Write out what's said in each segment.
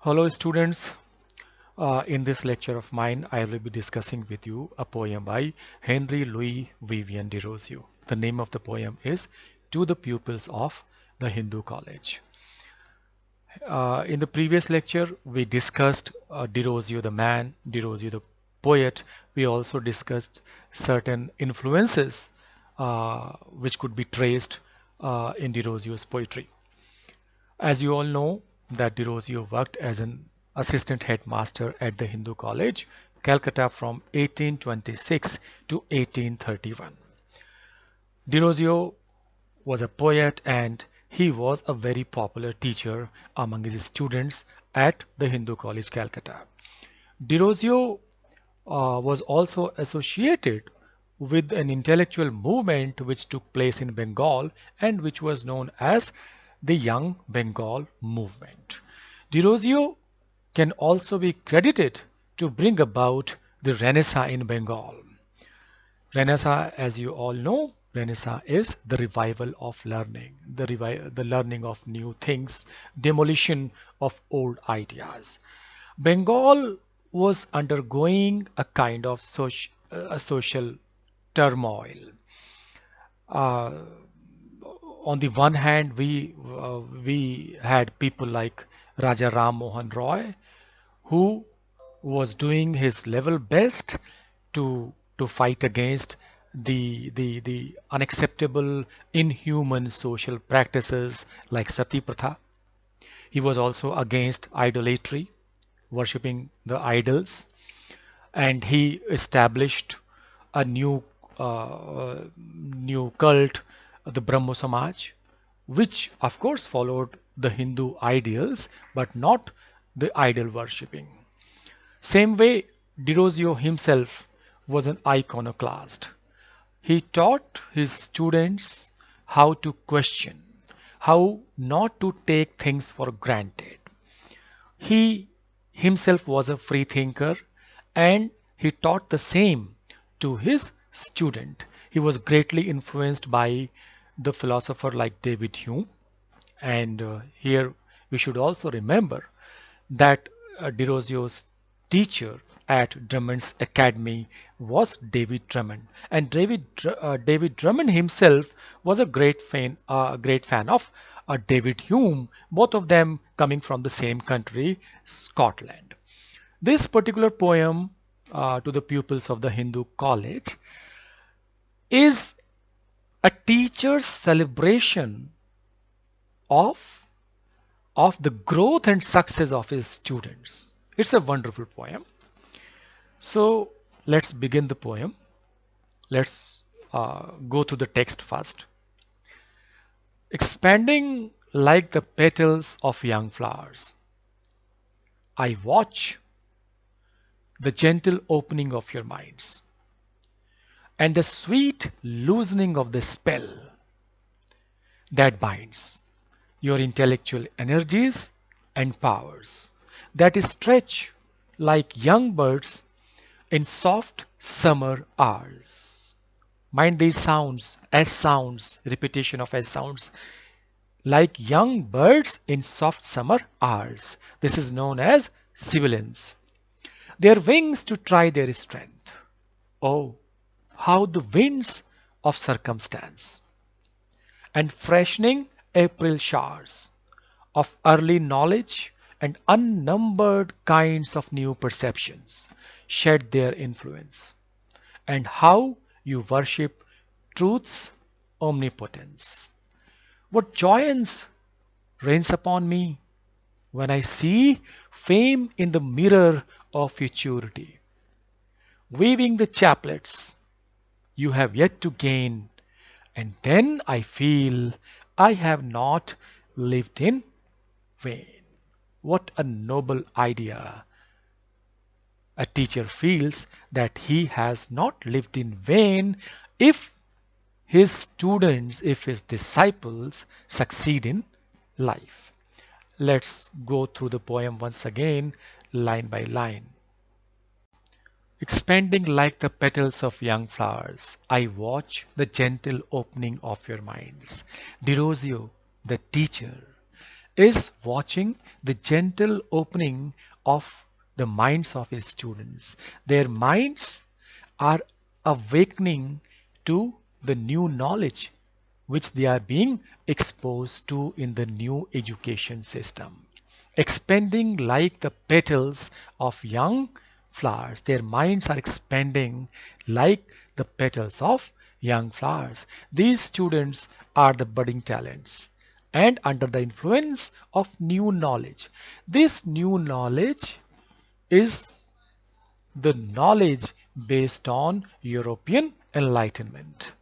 Hello students, in this lecture of mine I will be discussing with you a poem by Henry Louis Vivian Drerozio. The name of the poem is To the Pupils of the Hindu College. In the previous lecture we discussed Derozio the man, Derozio the poet. We also discussed certain influences which could be traced in Derozio's poetry. As you all know, that Derozio worked as an assistant headmaster at the Hindu College, Calcutta from 1826 to 1831. Derozio was a poet and he was a very popular teacher among his students at the Hindu College, Calcutta. Derozio was also associated with an intellectual movement which took place in Bengal and which was known as the Young Bengal Movement. Derozio can also be credited to bring about the Renaissance in Bengal. Renaissance, as you all know, Renaissance is the revival of learning, the learning of new things, demolition of old ideas. Bengal was undergoing a kind of social turmoil. Uh, on the one hand, we had people like Raja Ram Mohan Roy, who was doing his level best to fight against the unacceptable, inhuman social practices like sati pratha. He was also against idolatry, worshipping the idols, and he established a new cult, the Brahmo Samaj, which of course followed the Hindu ideals, but not the idol worshipping. Same way, Derozio himself was an iconoclast. He taught his students how to question, how not to take things for granted. He himself was a free thinker and he taught the same to his student. He was greatly influenced by the philosopher like David Hume. And here we should also remember that Derozio's teacher at Drummond's Academy was David Drummond, and David Drummond himself was a great fan of David Hume. Both of them coming from the same country, Scotland. This particular poem, to the pupils of the Hindu College, is a teacher's celebration of the growth and success of his students. It's a wonderful poem. So let's begin the poem. Let's go to the text first. Expanding like the petals of young flowers, I watch the gentle opening of your minds and the sweet loosening of the spell that binds your intellectual energies and powers, that stretch like young birds in soft summer hours. Mind these sounds, S sounds, repetition of S sounds, like young birds in soft summer hours. This is known as sibilance. Their wings to try their strength. Oh, how the winds of circumstance and freshening April showers of early knowledge and unnumbered kinds of new perceptions shed their influence, and how you worship truth's omnipotence. What joyance reigns upon me when I see fame in the mirror of futurity, weaving the chaplets you have yet to gain, and then I feel I have not lived in vain. What a noble idea! A teacher feels that he has not lived in vain if his students, if his disciples succeed in life. Let's go through the poem once again, line by line. Expanding like the petals of young flowers, I watch the gentle opening of your minds. Derozio, the teacher, is watching the gentle opening of the minds of his students. Their minds are awakening to the new knowledge which they are being exposed to in the new education system. Expanding like the petals of young flowers. Their minds are expanding like the petals of young flowers. These students are the budding talents and under the influence of new knowledge. This new knowledge is the knowledge based on European Enlightenment.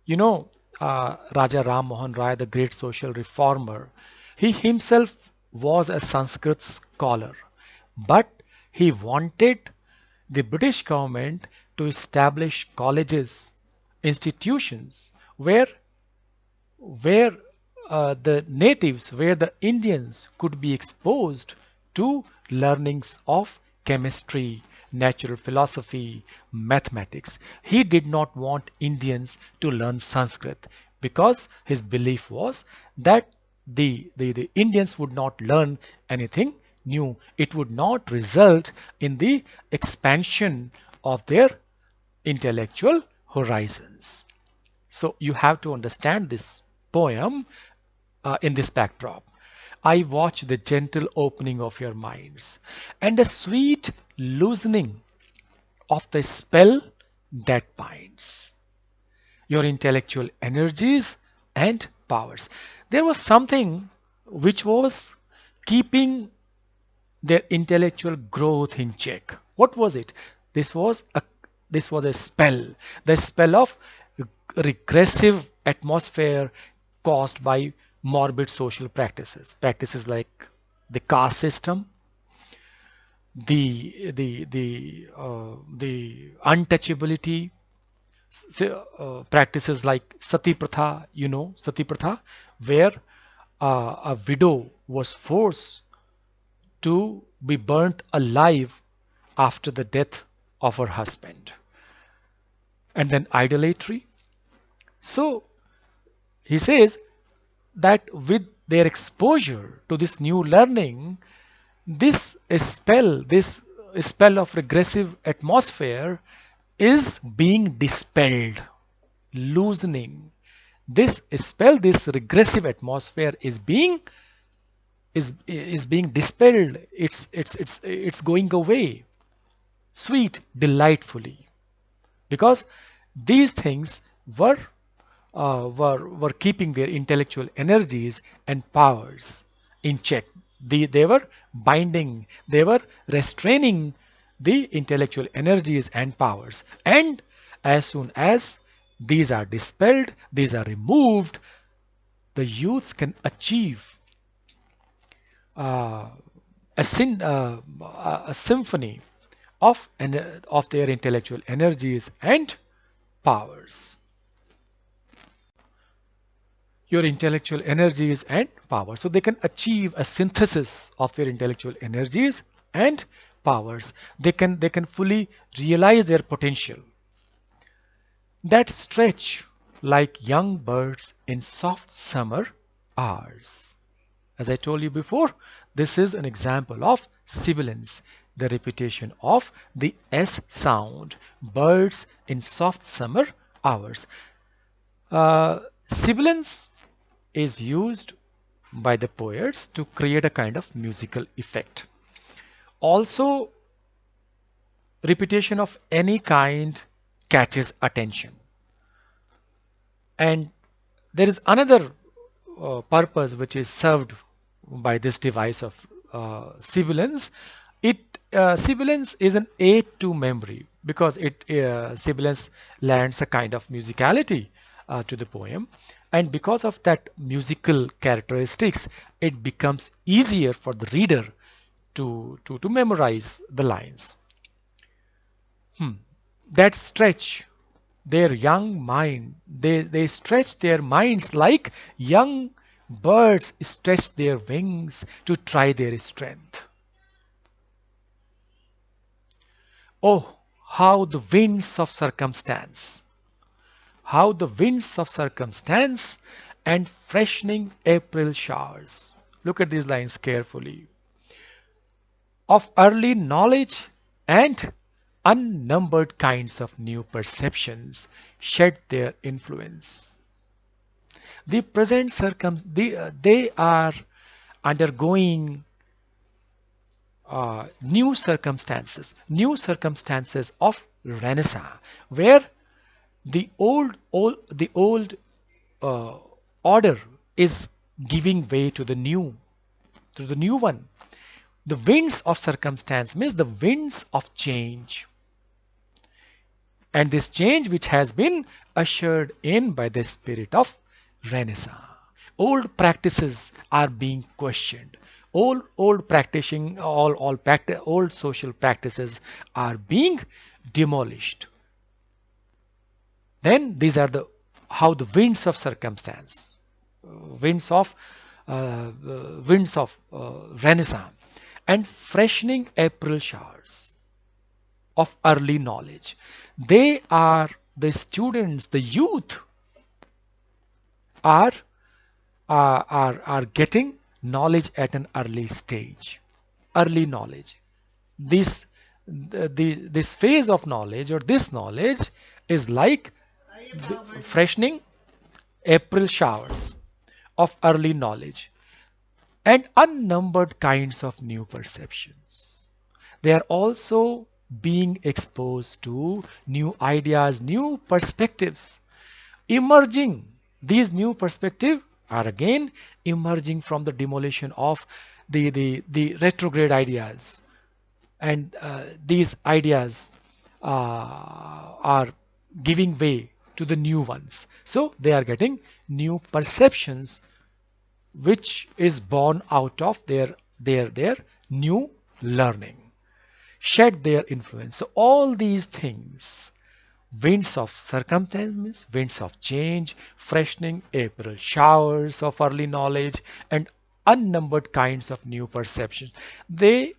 You know, Raja Ram Mohan Roy, the great social reformer, he himself was a Sanskrit scholar, but he wanted the British government to establish colleges, institutions where the natives, where the Indians could be exposed to learnings of chemistry, natural philosophy, mathematics. He did not want Indians to learn Sanskrit because his belief was that the Indians would not learn anything new. It would not result in the expansion of their intellectual horizons. So you have to understand this poem in this backdrop. I watch the gentle opening of your minds and the sweet loosening of the spell that binds your intellectual energies and powers. There was something which was keeping their intellectual growth in check. What was it? This was a this was a spell, the spell of regressive atmosphere caused by morbid social practices like the caste system, the untouchability, practices like sati pratha, sati pratha, where a widow was forced to be burnt alive after the death of her husband. And then idolatry. So he says that with their exposure to this new learning, this spell of regressive atmosphere is being dispelled, loosening. This spell, this regressive atmosphere is being dispelled. It's going away, sweet, delightfully, because these things were keeping their intellectual energies and powers in check. They were binding, they were restraining the intellectual energies and powers. And as soon as these are dispelled, these are removed, the youths can achieve uh, a symphony of their intellectual energies and powers. Your intellectual energies and power. So they can achieve a synthesis of their intellectual energies and powers. They can fully realize their potential that stretch like young birds in soft summer hours. As I told you before, this is an example of sibilance, the repetition of the S sound, birds in soft summer hours. Sibilance is used by the poets to create a kind of musical effect. Also, repetition of any kind catches attention. And there is another purpose which is served by this device of sibilance. Sibilance is an aid to memory because sibilance lends a kind of musicality to the poem, and because of that musical characteristics, it becomes easier for the reader to memorize the lines. That stretch their young mind, they stretch their minds like young birds stretch their wings to try their strength. Oh, how the winds of circumstance and freshening April showers. Look at these lines carefully. Of early knowledge and unnumbered kinds of new perceptions shed their influence. The present they are undergoing new circumstances of Renaissance, where the old uh, order is giving way to the new one. The winds of circumstance means the winds of change, and this change which has been ushered in by the spirit of Renaissance. Old practices are being questioned. Old practicing old social practices are being demolished. Then these are the how the winds of circumstance, winds of Renaissance, and freshening April showers of early knowledge. They are the students, the youth are are getting knowledge at an early stage. Early knowledge. This this phase of knowledge or this knowledge is like freshening April showers of early knowledge and unnumbered kinds of new perceptions. They are also being exposed to new ideas, new perspectives, emerging. These new perspectives are again emerging from the demolition of the retrograde ideas, and these ideas are giving way to the new ones. So they are getting new perceptions which is born out of their new learning, shed their influence. So all these things, winds of circumstance, winds of change, freshening April showers of early knowledge, and unnumbered kinds of new perceptions, they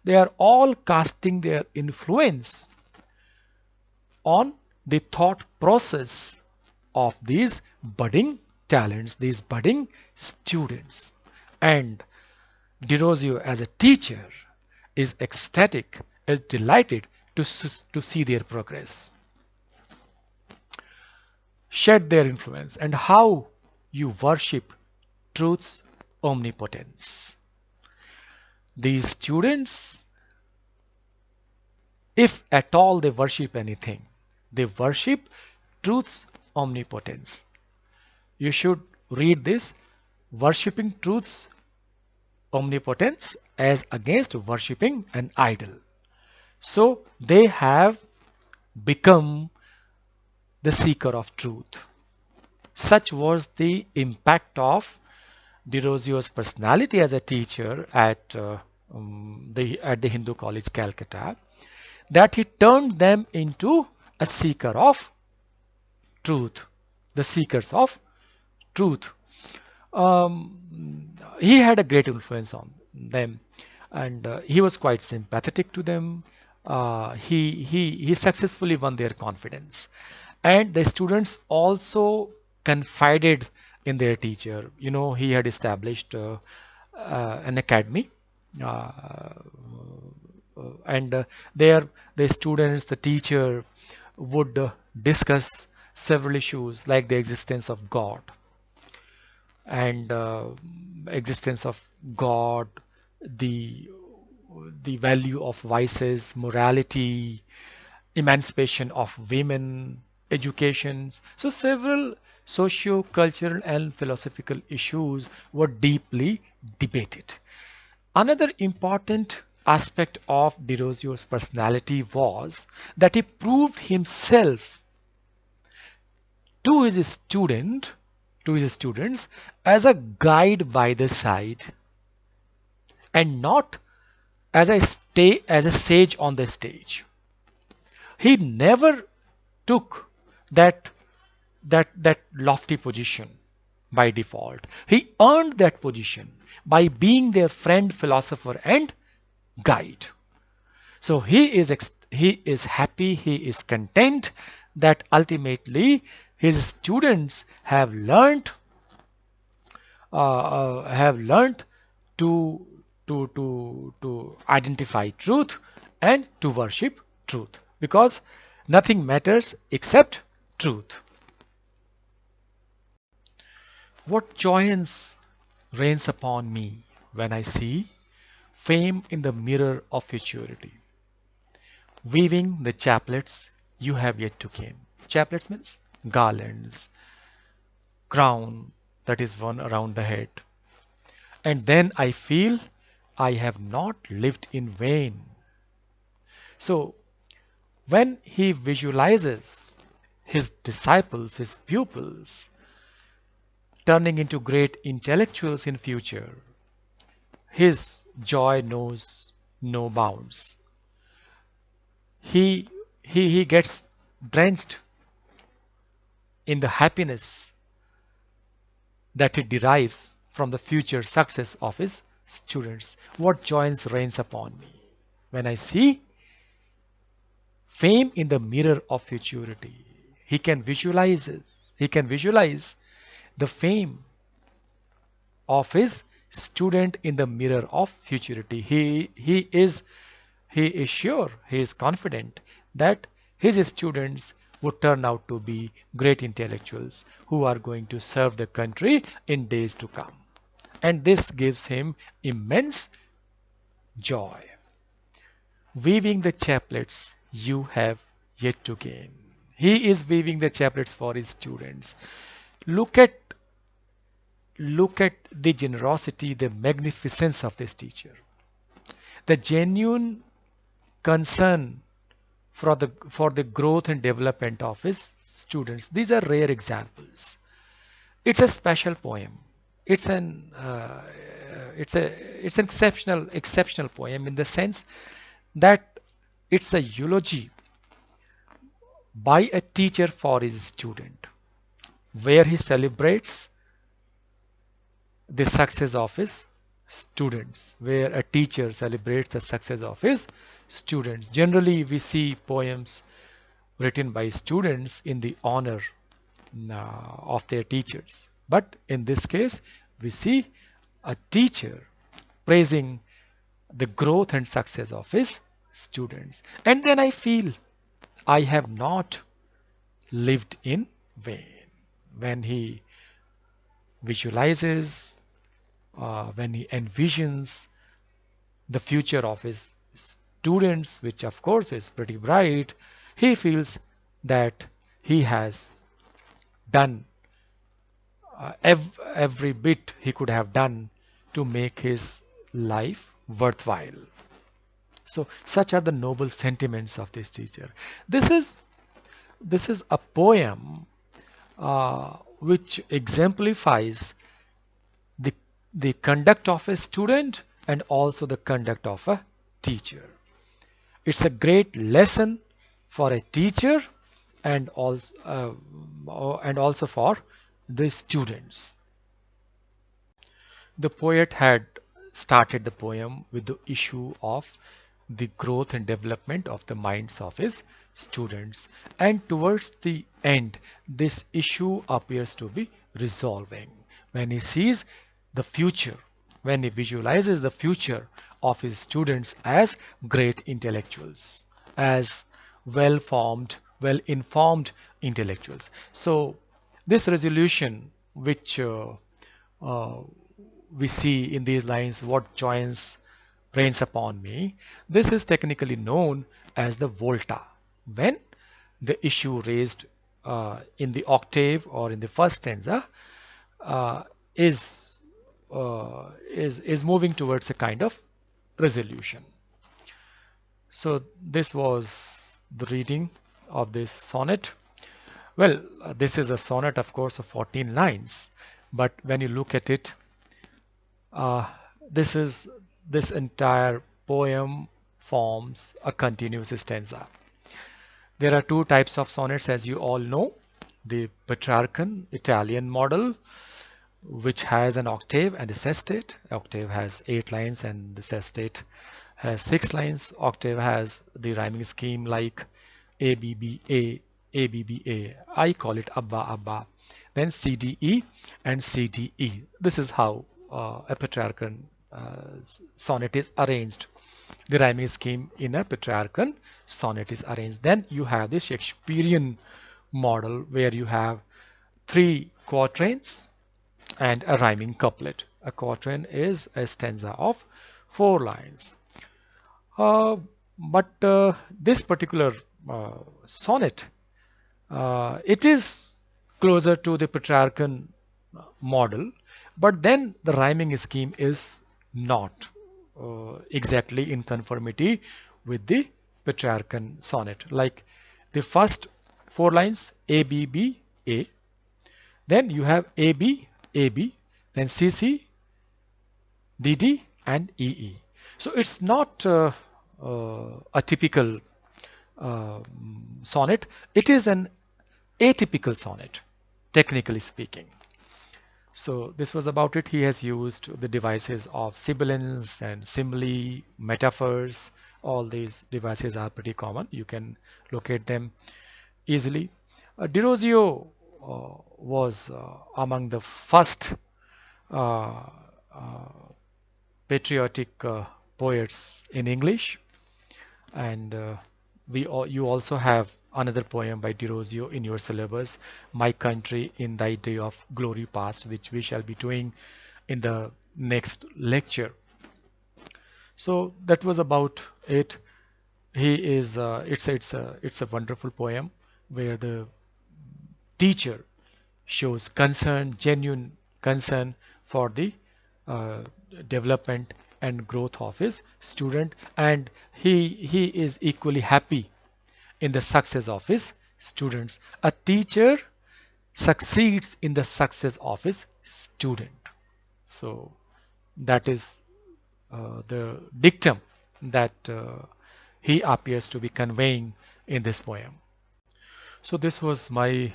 are all casting their influence on the thought process of these budding talents, these budding students. And Derozio, as a teacher, is ecstatic, is delighted to see their progress, shed their influence, and how you worship truth's omnipotence. These students, if at all they worship anything, they worship truth's omnipotence. You should read this: worshipping truth's omnipotence as against worshipping an idol. So they have become the seeker of truth. Such was the impact of Derozio's personality as a teacher at the Hindu College, Calcutta, that he turned them into a seeker of truth, the seekers of truth. He had a great influence on them, and he was quite sympathetic to them. He successfully won their confidence, and the students also confided in their teacher. You know, he had established an academy, uh, and there the students, the teacher would discuss several issues like the existence of God and existence of God, the the value of vices, morality, emancipation of women, educations. So several socio-cultural and philosophical issues were deeply debated. Another important aspect of Derozio's personality was that he proved himself to his students as a guide by the side and not as a sage on the stage. He never took that that lofty position by default. He earned that position by being their friend, philosopher, and guide. So he is happy, he is content that ultimately his students have learned have learned to to identify truth and to worship truth, because nothing matters except truth. What joyance reigns upon me when I see fame in the mirror of futurity, weaving the chaplets you have yet to gain. Chaplets means garlands, crown that is worn around the head. And then I feel I have not lived in vain. So when he visualizes his disciples, his pupils, turning into great intellectuals in future, his joy knows no bounds. He he gets drenched in the happiness that he derives from the future success of his students. What joys reigns upon me when I see fame in the mirror of futurity. He can visualize it. He can visualize the fame of his student in the mirror of futurity. He is sure, he is confident that his students would turn out to be great intellectuals who are going to serve the country in days to come. And this gives him immense joy. Weaving the chaplets you have yet to gain. He is weaving the chaplets for his students. Look at look at the generosity, the magnificence of this teacher. The genuine concern for the growth and development of his students. These are rare examples. It's a special poem. It's an it's an exceptional poem in the sense that it's a eulogy by a teacher for his student, where he celebrates the success of his students, where a teacher celebrates the success of his students. Generally, we see poems written by students in the honor of their teachers. But in this case, we see a teacher praising the growth and success of his students. And then I feel I have not lived in vain. When he visualizes, when he envisions the future of his students, which of course is pretty bright, he feels that he has done every bit he could have done to make his life worthwhile. So such are the noble sentiments of this teacher. This is a poem which exemplifies the the conduct of a student and also the conduct of a teacher. It's a great lesson for a teacher and also for the students. The poet had started the poem with the issue of the growth and development of the minds of his students, and towards the end this issue appears to be resolving when he sees the future, when he visualizes the future of his students as great intellectuals, as well formed, well informed intellectuals. So this resolution which uh, we see in these lines, what joys reigns upon me, this is technically known as the volta. When the issue raised in the octave or in the first stanza uh, is is moving towards a kind of resolution. So this was the reading of this sonnet. Well, this is a sonnet, of course, of 14 lines, but when you look at it, uh, this entire poem forms a continuous stanza. There are two types of sonnets, as you all know: the Petrarchan Italian model, which has an octave and a sestet. Octave has 8 lines and the sestet has 6 lines. Octave has the rhyming scheme like ABBA, ABBA. I call it Abba Abba. then CDE and CDE. This is how a Petrarchan sonnet is arranged. The rhyming scheme in a Petrarchan sonnet is arranged. Then you have the Shakespearean model where you have three quatrains and a rhyming couplet. A quatrain is a stanza of 4 lines. Uh, but this particular sonnet, it is closer to the Petrarchan model, but then the rhyming scheme is not exactly in conformity with the Petrarchan sonnet. Like the first 4 lines, A, B, B, A, then you have A, B, A, B, then C, C, D, D, and E, E. So it's not a typical sonnet. It is an atypical sonnet, technically speaking. So this was about it. He has used the devices of sibilance and simile, metaphors. All these devices are pretty common. You can locate them easily. Derozio was among the first uh, uh, patriotic poets in English, and you also have another poem by Derozio in your syllabus, My Country in Thy Day of Glory Past, which we shall be doing in the next lecture. So that was about it. He is it's a wonderful poem where the teacher shows concern, genuine concern for the uh, development and growth of his student, and he is equally happy in the success of his students. A teacher succeeds in the success of his student. So that is the dictum that he appears to be conveying in this poem. So this was my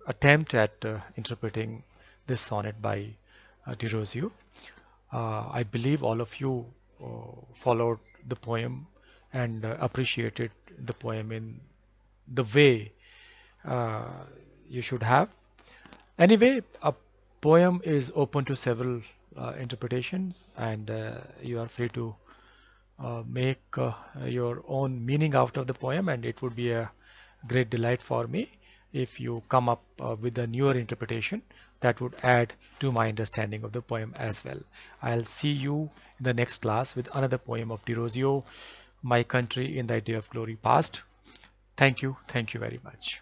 attempt at interpreting this sonnet by Derozio. I believe all of you followed the poem and appreciated the poem in the way uh, you should have. Anyway, a poem is open to several interpretations, and you are free to make your own meaning out of the poem, and it would be a great delight for me if you come up with a newer interpretation that would add to my understanding of the poem as well. I'll see you in the next class with another poem of Derozio, My Country in Thy Day of Glory Past. Thank you very much.